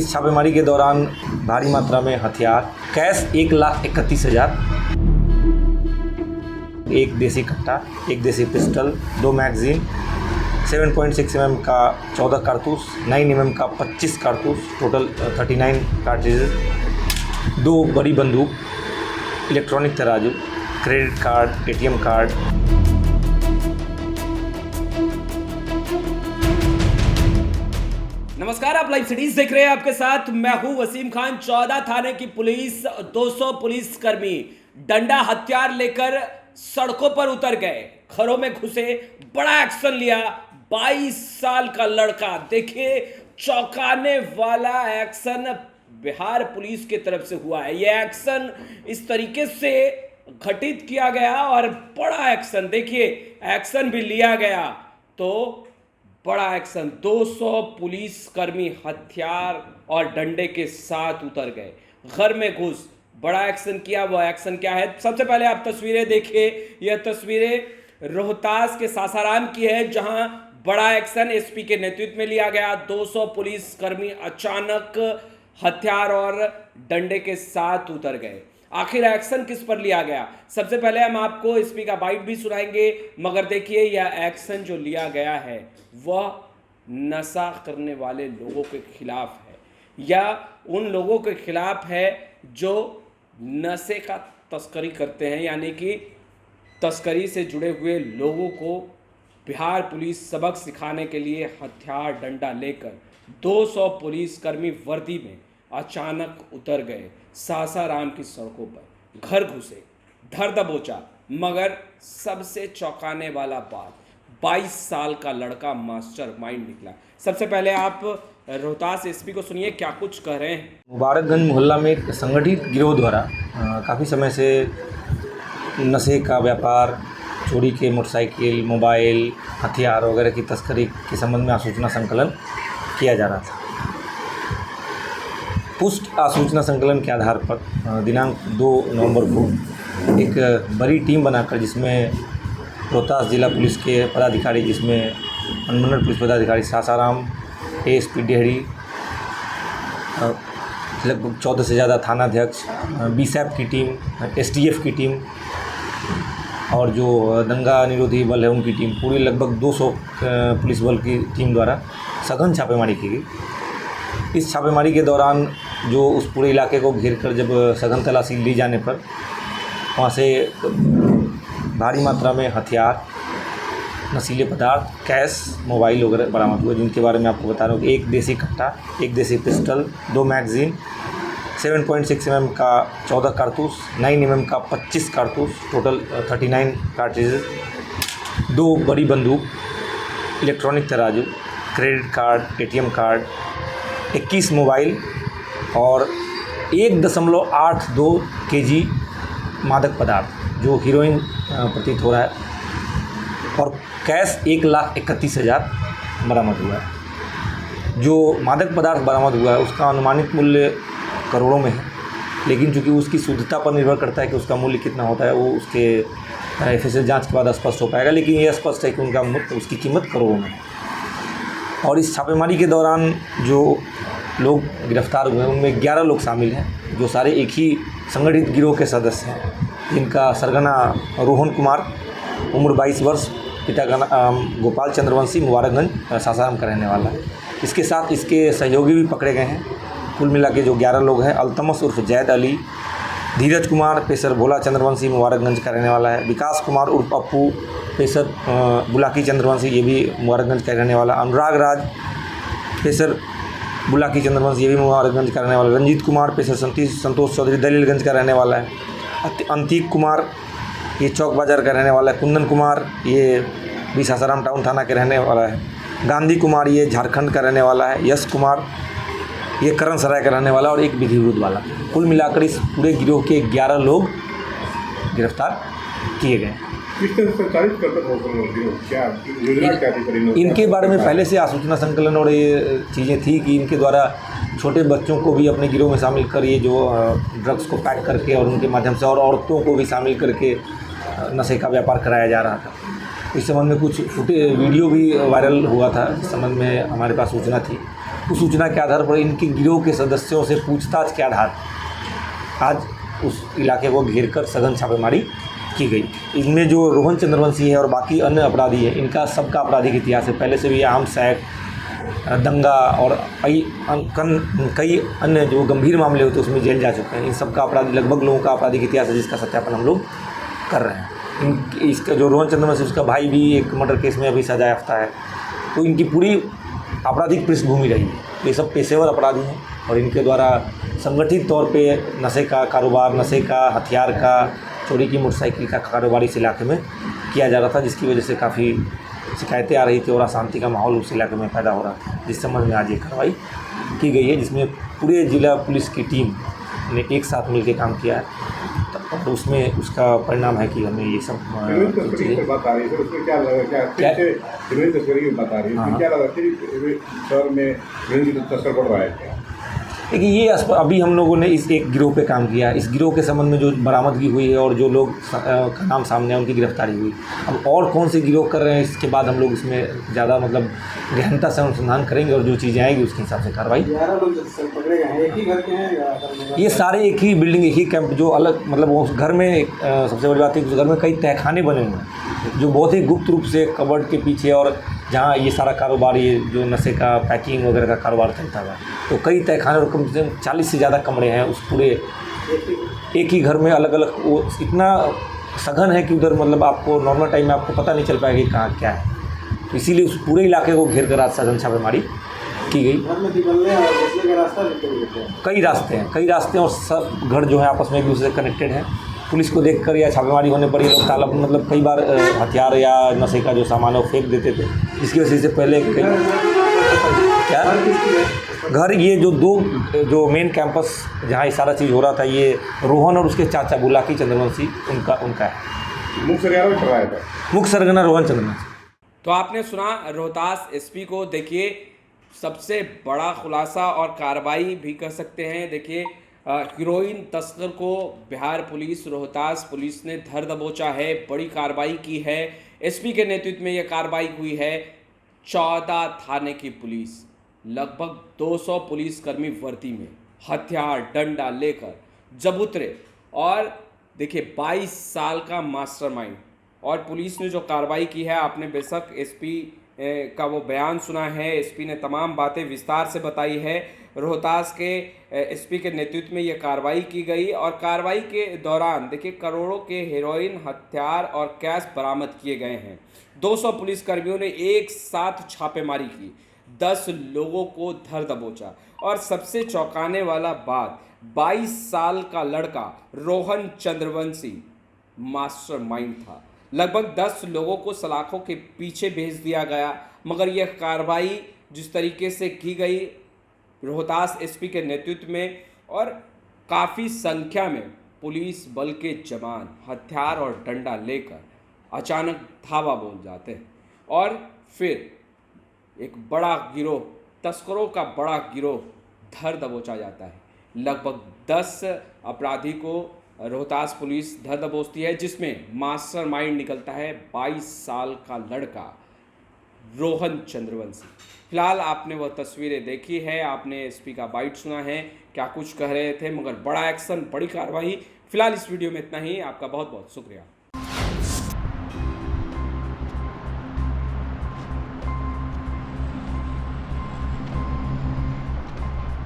इस छापेमारी के दौरान भारी मात्रा में हथियार, कैश 1,31,000, एक देसी कट्टा, एक देसी पिस्टल, 2 मैगजीन, 7.6 mm का 14 कारतूस, 9 mm का 25 कारतूस, टोटल 39 कार्ट्रिजेज, 2 बड़ी बंदूक, इलेक्ट्रॉनिक तराजू, क्रेडिट कार्ड, एटीएम कार्ड। नमस्कार, आप लाइव सिटीज देख रहे हैं। आपके साथ मैं हूं वसीम खान। 14 थाने की पुलिस, 200 पुलिसकर्मी डंडा हथियार लेकर सड़कों पर उतर गए, घरों में घुसे, बड़ा एक्शन लिया। 22 साल का लड़का, देखिए चौंकाने वाला एक्शन बिहार पुलिस की तरफ से हुआ है। यह एक्शन इस तरीके से घटित किया गया और बड़ा एक्शन, देखिए एक्शन भी लिया गया तो बड़ा एक्शन। 200 पुलिसकर्मी हथियार और डंडे के साथ उतर गए, घर में घुस बड़ा एक्शन किया। वह एक्शन क्या है, सबसे पहले आप तस्वीरें देखिए। यह तस्वीरें रोहतास के सासाराम की है, जहां बड़ा एक्शन एसपी के नेतृत्व में लिया गया। 200 पुलिसकर्मी अचानक हथियार और डंडे के साथ उतर गए। आखिर एक्शन किस पर लिया गया, सबसे पहले हम आपको एसपी का बाइट भी सुनाएंगे। मगर देखिए, यह एक्शन जो लिया गया है वह नशा करने वाले लोगों के खिलाफ है, या उन लोगों के खिलाफ है जो नशे का तस्करी करते हैं, यानी कि तस्करी से जुड़े हुए लोगों को बिहार पुलिस सबक सिखाने के लिए हथियार डंडा लेकर 200 पुलिसकर्मी वर्दी में अचानक उतर गए सासाराम की सड़कों पर, घर घुसे, धर दबोचा। मगर सबसे चौंकाने वाला बात, 22 साल का लड़का मास्टरमाइंड निकला। सबसे पहले आप रोहतास एसपी को सुनिए, क्या कुछ कह रहे हैं। मुबारकगंज मोहल्ला में एक संगठित गिरोह द्वारा काफ़ी समय से नशे का व्यापार, चोरी के मोटरसाइकिल, मोबाइल, हथियार वगैरह की तस्करी के संबंध में आसूचना संकलन किया जा रहा था। पुष्ट आसूचना संकलन के आधार पर दिनांक 2 नवंबर को एक बड़ी टीम बनाकर, जिसमें रोहतास जिला पुलिस के पदाधिकारी, जिसमें अनुमंडल पुलिस पदाधिकारी सासाराम, एएसपी डेहरी, लगभग 14 से ज़्यादा थानाध्यक्ष, बीसैप की टीम, एसटीएफ की टीम और जो दंगा निरोधी बल है उनकी टीम, पूरी लगभग 200 पुलिस बल की टीम द्वारा सघन छापेमारी की गई। इस छापेमारी के दौरान जो उस पूरे इलाके को घेर कर जब सघन तलाशी ली जाने पर वहाँ से भारी मात्रा में हथियार, नशीले पदार्थ, कैश, मोबाइल वगैरह बरामद हुए, जिनके बारे में आपको बता रहा हूँ कि एक देसी कट्टा, एक देसी पिस्टल, 2 मैगजीन, 7.6 mm का 14 कारतूस, 9 mm का 25 कारतूस, टोटल 39 कार्ट्रिजेज, 2 बड़ी बंदूक, इलेक्ट्रॉनिक तराजू, credit card, ATM card, 21 mobile और 1.82 kg मादक पदार्थ जो हीरोइन प्रतीत हो रहा है, और कैश 1,31,000 बरामद हुआ है। जो मादक पदार्थ बरामद हुआ है उसका अनुमानित मूल्य करोड़ों में है, लेकिन चूँकि उसकी शुद्धता पर निर्भर करता है कि उसका मूल्य कितना होता है, वो उसके एफएसएल जांच के बाद स्पष्ट हो पाएगा। लेकिन ये स्पष्ट है कि उसकी कीमत करोड़ों में है। और इस छापेमारी के दौरान जो लोग गिरफ्तार हुए हैं उनमें 11 लोग शामिल हैं, जो सारे एक ही संगठित गिरोह के सदस्य हैं, जिनका सरगना रोहन कुमार, उम्र 22 वर्ष, पिता का नाम गोपाल चंद्रवंशी, मुबारकगंज सासाराम का रहने वाला है। इसके साथ इसके सहयोगी भी पकड़े गए हैं। कुल मिला के जो 11 लोग हैं, अल्तमस उर्फ जैद अली, धीरज कुमार पेशर भोला चंद्रवंशी मुबारकगंज का रहने वाला है, विकास कुमार उर्फ अप्पू पेशर बुलाकी चंद्रवंशी, ये भी मुबारकगंज का रहने वाला, अनुराग राज पेशर बुलाकी चंद्रवंशी, ये भी मुबारकगंज का रहने वाला, रंजीत कुमार पेशर संतोष चौधरी दलीलगंज का रहने वाला है, अंतिक कुमार ये चौक बाज़ार का रहने वाला है, कुंदन कुमार ये भी सासाराम टाउन थाना के रहने वाला है, गांधी कुमार ये झारखंड का रहने वाला है, यश कुमार ये करण सराय का रहने वाला और एक विधि विरुद्ध वाला। कुल मिलाकर इस पूरे गिरोह के 11 लोग गिरफ्तार किए गए। इनके बारे में पहले से आसूचना संकलन और ये चीज़ें थी कि इनके द्वारा छोटे बच्चों को भी अपने गिरोह में शामिल कर ये जो ड्रग्स को पैक करके और उनके माध्यम से और औरतों को भी शामिल करके नशे का व्यापार कराया जा रहा था। इस संबंध में कुछ वीडियो भी वायरल हुआ था, इस संबंध में हमारे पास सूचना थी। उस सूचना के आधार पर इनके गिरोह के सदस्यों से पूछताछ के आधार आज उस इलाके को घेर कर सघन छापेमारी की गई। इनमें जो रोहन चंद्रवंशी है और बाकी अन्य अपराधी है, इनका सबका आपराधिक इतिहास है। पहले से भी आर्म्स एक्ट, दंगा और कई अन्य जो गंभीर मामले होते हैं उसमें जेल जा चुके हैं। इन सबका आपराधिक लगभग लोगों का आपराधिक इतिहास है, जिसका सत्यापन हम लोग कर रहे हैं। इसका जो रोहन चंद्रवंशी, उसका भाई भी एक मर्डर केस में अभी सजा याफ्ता है। तो इनकी पूरी आपराधिक पृष्ठभूमि रही है। ये सब पेशेवर अपराधी हैं और इनके द्वारा संगठित तौर पे नशे का कारोबार, नशे का, हथियार का, चोरी की मोटरसाइकिल का कारोबार इस इलाके में किया जा रहा था, जिसकी वजह से काफ़ी शिकायतें आ रही थी और अशांति का माहौल उस इलाके में पैदा हो रहा था। जिस संबंध में आज ये कार्रवाई की गई है, जिसमें पूरे जिला पुलिस की टीम ने एक साथ मिलकर काम किया है। तो उसमें उसका परिणाम है कि हमें ये सब चीज़ें बात आ रही है। उसमें क्या लगा, क्या तस्करी की बात आ रही है, क्या लगा शहर में तस्कर बढ़ रहा है क्या? देखिए, ये अभी हम लोगों ने इस एक गिरोह पे काम किया। इस गिरोह के संबंध में जो बरामदगी हुई है और जो लोग का नाम सामने है, उनकी गिरफ्तारी हुई। अब और कौन से गिरोह कर रहे हैं, इसके बाद हम लोग इसमें ज़्यादा मतलब गहनता से अनुसंधान करेंगे और जो चीज़ें आएगी उसके हिसाब से कार्रवाई। 11 लोग पकड़े गए हैं, एक ही घर के हैं? ये सारे एक ही बिल्डिंग, एक ही कैंप, जो अलग मतलब उस घर में सबसे बड़ी बात है कि उस घर में कई तहखाने बने हुए हैं, जो बहुत ही गुप्त रूप से कबर्ड के पीछे, और जहाँ ये सारा कारोबार, ये जो नशे का पैकिंग वगैरह का कारोबार चलता है, तो कई तहखाने और कम से कम 40 से ज़्यादा कमरे हैं उस पूरे एक ही घर में। अलग अलग वो इतना सघन है कि उधर मतलब आपको नॉर्मल टाइम में आपको पता नहीं चल पाएगा कि कहाँ क्या है। तो इसीलिए उस पूरे इलाके को घेर कर आज सघन छापेमारी की गई। कई रास्ते हैं और सब घर जो है आपस में एक दूसरे से कनेक्टेड हैं। पुलिस को देखकर या छापेमारी होने पर ये लोग ताला मतलब कई बार हथियार या नशे का जो सामान है वो फेंक देते थे, जिसकी वजह से पहले कई क्या घर, ये जो मेन कैंपस जहाँ ये सारा चीज़ हो रहा था, ये रोहन और उसके चाचा बुलाकी चंद्रवंशी उनका है। मुख्य सरगना रोहन चंद्रवंशी। तो आपने सुना रोहतास एसपी को। देखिए, सबसे बड़ा खुलासा और कार्रवाई भी कर सकते हैं। देखिए, हीरोइन तस्कर को बिहार पुलिस, रोहतास पुलिस ने धर दबोचा है, बड़ी कार्रवाई की है। एसपी के नेतृत्व में यह कार्रवाई हुई है। 14 थाने की पुलिस, लगभग 200 पुलिसकर्मी वर्दी में हथियार डंडा लेकर जब उतरे, और देखिए 22 साल का मास्टरमाइंड। और पुलिस ने जो कार्रवाई की है, आपने बेशक एसपी का वो बयान सुना है। एसपी ने तमाम बातें विस्तार से बताई है। रोहतास के एसपी के नेतृत्व में ये कार्रवाई की गई और कार्रवाई के दौरान देखिए करोड़ों के हेरोइन, हथियार और कैश बरामद किए गए हैं। 200 पुलिसकर्मियों ने एक साथ छापेमारी की, 10 लोगों को धर दबोचा। और सबसे चौंकाने वाला बात, 22 साल का लड़का रोहन चंद्रवंशी मास्टरमाइंड था। लगभग 10 लोगों को सलाखों के पीछे भेज दिया गया। मगर यह कार्रवाई जिस तरीके से की गई रोहतास एसपी के नेतृत्व में, और काफ़ी संख्या में पुलिस बल के जवान हथियार और डंडा लेकर अचानक धावा बोल जाते हैं और फिर एक बड़ा गिरोह, तस्करों का बड़ा गिरोह धर दबोचा जाता है। लगभग 10 अपराधी को रोहतास पुलिस धर दबोचती है, जिसमें मास्टरमाइंड निकलता है 22 साल का लड़का रोहन चंद्रवंशी। फिलहाल आपने वह तस्वीरें देखी है, आपने एसपी का बाइट सुना है, क्या कुछ कह रहे थे, मगर बड़ा एक्शन, बड़ी कार्रवाई। फिलहाल इस वीडियो में इतना ही। आपका बहुत बहुत शुक्रिया।